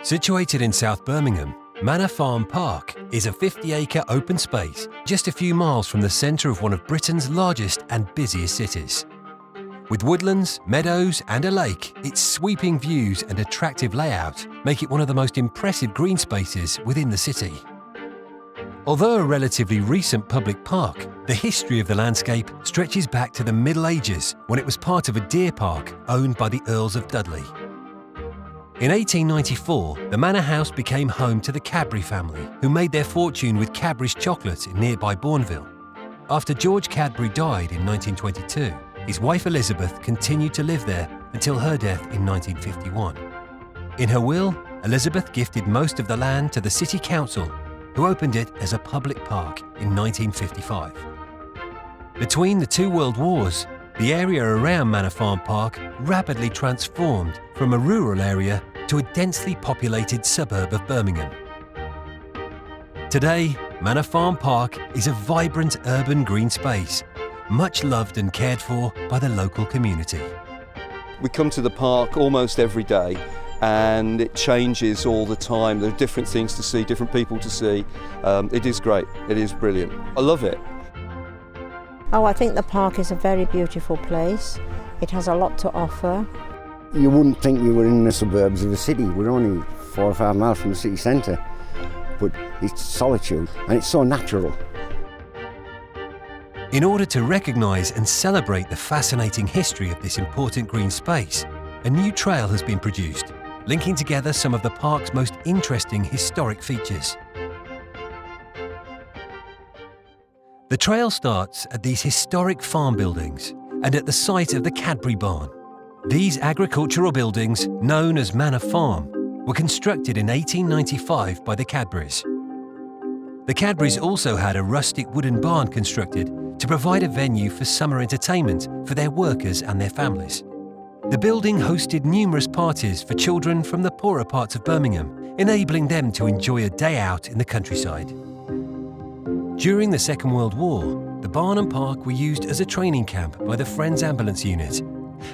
Situated in South Birmingham, Manor Farm Park is a 50-acre open space just a few miles from the centre of one of Britain's largest and busiest cities. With woodlands, meadows and a lake, its sweeping views and attractive layout make it one of the most impressive green spaces within the city. Although a relatively recent public park, the history of the landscape stretches back to the Middle Ages when it was part of a deer park owned by the Earls of Dudley. In 1894, the manor house became home to the Cadbury family, who made their fortune with Cadbury's chocolate in nearby Bourneville. After George Cadbury died in 1922, his wife Elizabeth continued to live there until her death in 1951. In her will, Elizabeth gifted most of the land to the City Council, who opened it as a public park in 1955. Between the two world wars, the area around Manor Farm Park rapidly transformed from a rural area to a densely populated suburb of Birmingham. Today, Manor Farm Park is a vibrant urban green space, much loved and cared for by the local community. We come to the park almost every day and it changes all the time. There are different things to see, different people to see. It is great, it is brilliant. I love it. Oh, I think the park is a very beautiful place. It has a lot to offer. You wouldn't think we were in the suburbs of the city. We're only 4 or 5 miles from the city centre, but it's solitude and it's so natural. In order to recognise and celebrate the fascinating history of this important green space, a new trail has been produced, linking together some of the park's most interesting historic features. The trail starts at these historic farm buildings and at the site of the Cadbury barn. These agricultural buildings, known as Manor Farm, were constructed in 1895 by the Cadburys. The Cadburys also had a rustic wooden barn constructed to provide a venue for summer entertainment for their workers and their families. The building hosted numerous parties for children from the poorer parts of Birmingham, enabling them to enjoy a day out in the countryside. During the Second World War, the barn and park were used as a training camp by the Friends Ambulance Unit,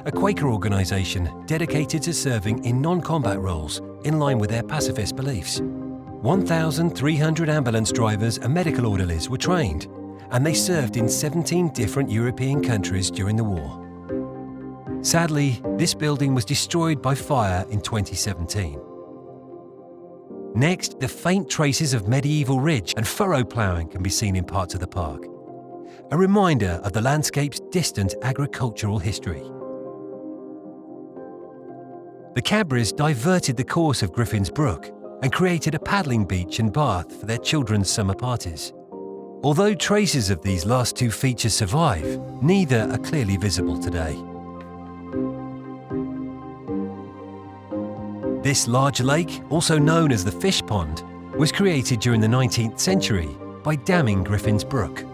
a Quaker organisation dedicated to serving in non-combat roles in line with their pacifist beliefs. 1,300 ambulance drivers and medical orderlies were trained, and they served in 17 different European countries during the war. Sadly, this building was destroyed by fire in 2017. Next, the faint traces of medieval ridge and furrow ploughing can be seen in parts of the park, a reminder of the landscape's distant agricultural history. The Cadburys diverted the course of Griffin's Brook and created a paddling beach and bath for their children's summer parties. Although traces of these last two features survive, neither are clearly visible today. This large lake, also known as the Fish Pond, was created during the 19th century by damming Griffin's Brook.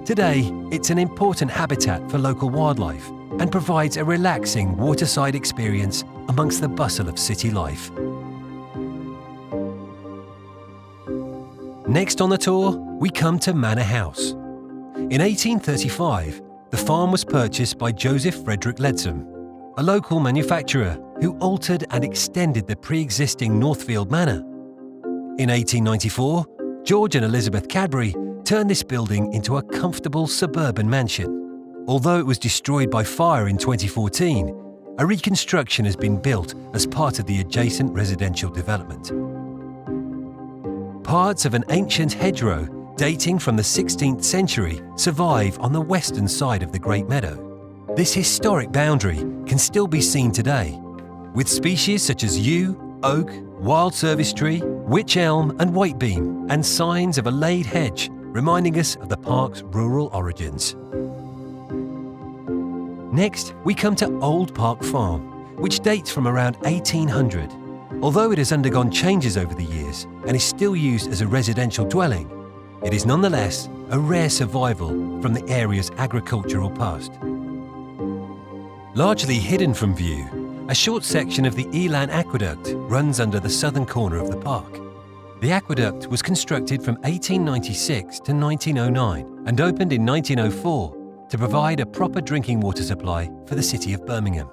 Today, it's an important habitat for local wildlife and provides a relaxing waterside experience amongst the bustle of city life. Next on the tour, we come to Manor House. In 1835, the farm was purchased by Joseph Frederick Leadsom, a local manufacturer who altered and extended the pre-existing Northfield Manor. In 1894, George and Elizabeth Cadbury turned this building into a comfortable suburban mansion. Although it was destroyed by fire in 2014, a reconstruction has been built as part of the adjacent residential development. Parts of an ancient hedgerow dating from the 16th century survive on the western side of the Great Meadow. This historic boundary can still be seen today, with species such as yew, oak, wild service tree, wych elm and whitebeam, and signs of a laid hedge reminding us of the park's rural origins. Next, we come to Old Park Farm, which dates from around 1800. Although it has undergone changes over the years and is still used as a residential dwelling, it is nonetheless a rare survival from the area's agricultural past. Largely hidden from view, a short section of the Elan Aqueduct runs under the southern corner of the park. The aqueduct was constructed from 1896 to 1909 and opened in 1904 to provide a proper drinking water supply for the city of Birmingham.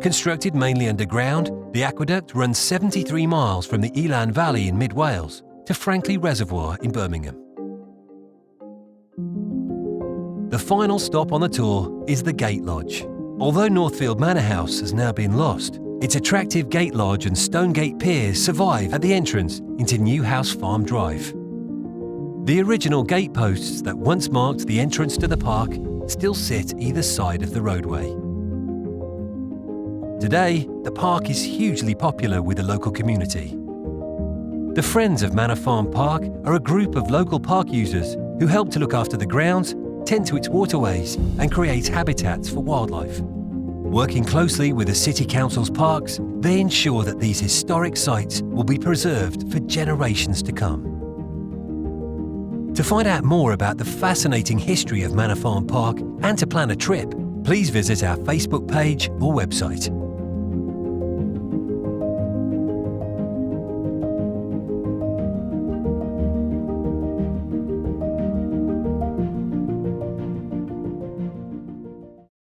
Constructed mainly underground, the aqueduct runs 73 miles from the Elan Valley in mid-Wales to Frankley Reservoir in Birmingham. The final stop on the tour is the Gate Lodge. Although Northfield Manor House has now been lost, its attractive gate lodge and stone gate piers survive at the entrance into Newhouse Farm Drive. The original gate posts that once marked the entrance to the park still sit either side of the roadway. Today, the park is hugely popular with the local community. The Friends of Manor Farm Park are a group of local park users who help to look after the grounds, tend to its waterways and create habitats for wildlife. Working closely with the City Council's parks, they ensure that these historic sites will be preserved for generations to come. To find out more about the fascinating history of Manor Farm Park and to plan a trip, please visit our Facebook page or website.